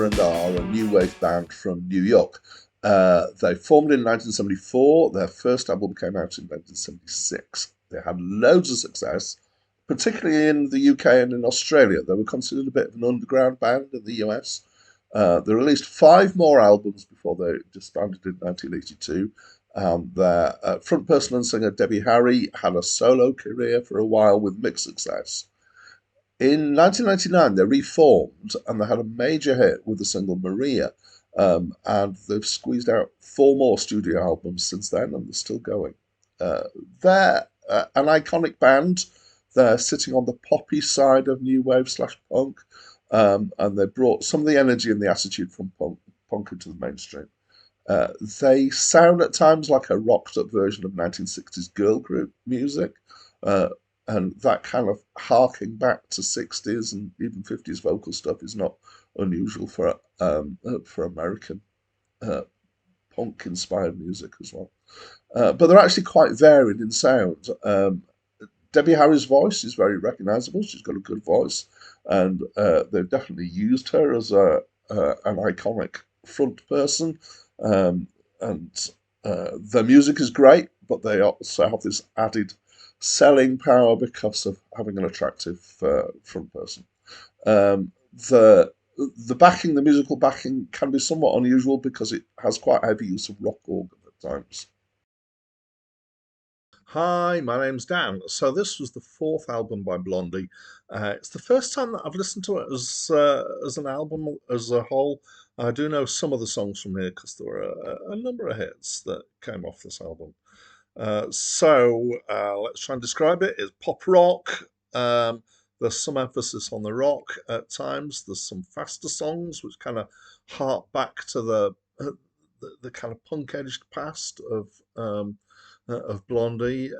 and are a new wave band from New York. They formed in 1974. Their first album came out in 1976. They had loads of success, particularly in the UK and in Australia. They were considered a bit of an underground band in the US. They released five more albums before they disbanded in 1982. Their front person and singer Debbie Harry had a solo career for a while with mixed success. In 1999, they reformed and they had a major hit with the single Maria. And they've squeezed out four more studio albums since then, and they're still going. Uh, they're an iconic band. They're sitting on the poppy side of new wave slash punk, and they brought some of the energy and the attitude from punk into the mainstream. Uh, they sound at times like a rocked up version of 1960s girl group music, uh, and that kind of harking back to 60s and even 50s vocal stuff is not unusual for American uh, punk inspired music as well. But they're actually quite varied in sound. Debbie Harry's voice is very recognisable. She's got a good voice, and they've definitely used her as an iconic front person. Um, and their music is great, but they also have this added selling power because of having an attractive front person. Um, the the musical backing, can be somewhat unusual because it has quite heavy use of rock organ at times. Hi, my name's Dan. So this was the fourth album by Blondie. It's the first time that I've listened to it as an album as a whole. I do know some of the songs from here because there were a number of hits that came off this album. Let's try and describe it. It's pop rock. There's some emphasis on the rock at times. There's some faster songs which kind of hark back to the kind of punk-edged past of Blondie,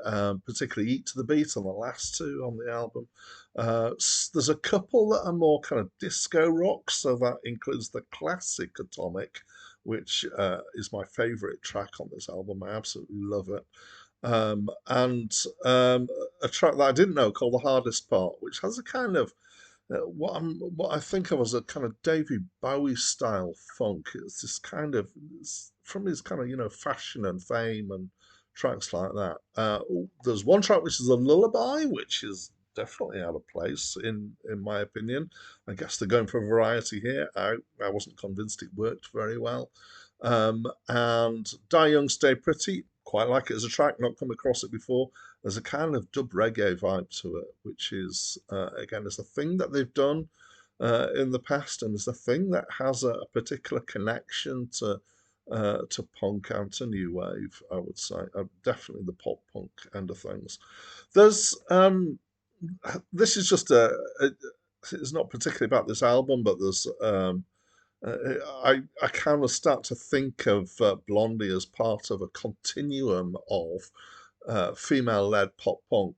particularly "Eat to the Beat" on the last two on the album. There's a couple that are more kind of disco rock, so that includes the classic "Atomic," which is my favourite track on this album. I absolutely love it. And a track that I didn't know called "The Hardest Part," which has a kind of what I think of as a kind of David Bowie style funk. It's this kind of it's from his kind of fashion and fame and tracks like that. There's one track which is a lullaby, which is definitely out of place in my opinion. I guess they're going for variety here. I wasn't convinced it worked very well. And Die Young, Stay Pretty. Quite like it as a track, not come across it before. There's a kind of dub reggae vibe to it, which is, again, it's a thing that they've done in the past, and it's a thing that has a particular connection to punk and to new wave, I would say. Definitely the pop punk end of things. There's this is just it's not particularly about this album, but there's uh, I kind of start to think of Blondie as part of a continuum of female-led pop punk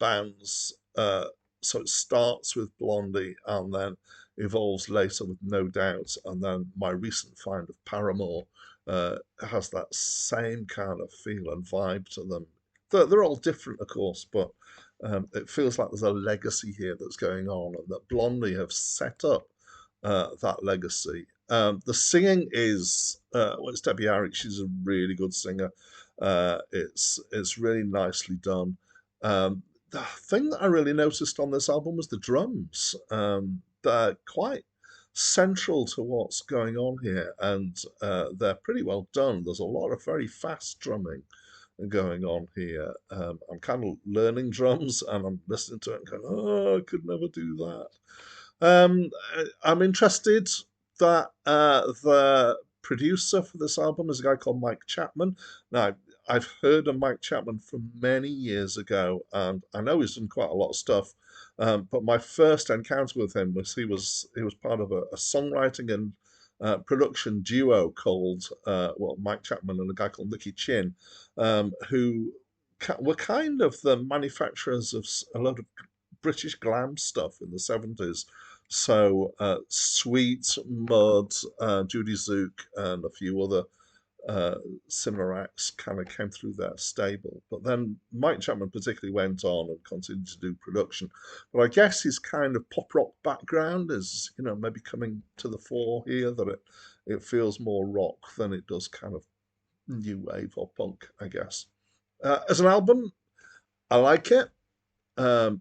bands. So it starts with Blondie and then evolves later with No Doubt, and then my recent find of Paramore has that same kind of feel and vibe to them. They're all different, of course, but it feels like there's a legacy here that's going on, and that Blondie have set up that legacy. The singing is well, it's Debbie Harry. She's a really good singer. It's really nicely done. The thing that I really noticed on this album was the drums. They're quite central to what's going on here, and they're pretty well done. There's a lot of very fast drumming going on here. I'm kind of learning drums, and I'm listening to it and going, "Oh, I could never do that." I'm interested that the producer for this album is a guy called Mike Chapman. Now, I've heard of Mike Chapman from many years ago, and I know he's done quite a lot of stuff. But my first encounter with him was he was part of a songwriting and production duo called Mike Chapman and a guy called Nicky Chin, who were kind of the manufacturers of a lot of British glam stuff in the 70s. So Sweet, Mud, Judy Zook, and a few other uh, similar acts kind of came through their stable. But then Mike Chapman particularly went on and continued to do production. But I guess his kind of pop rock background is, maybe coming to the fore here, that it feels more rock than it does kind of new wave or punk, I guess. As an album, I like it,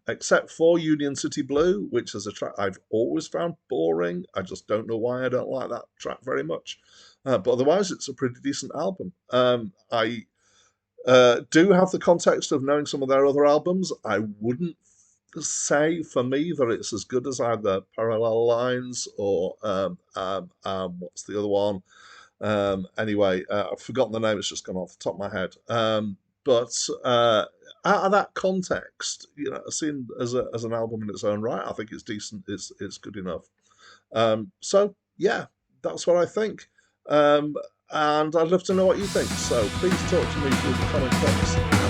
except for Union City Blue, which is a track I've always found boring. I just don't know why I don't like that track very much. But otherwise, it's a pretty decent album. I do have the context of knowing some of their other albums. I wouldn't say for me that it's as good as either Parallel Lines or what's the other one? Anyway, I've forgotten the name. It's just gone off the top of my head. But out of that context, seen as an album in its own right, I think it's decent. It's good enough. So yeah, that's what I think. Um, and I'd love to know what you think. So please talk to me through the comment box.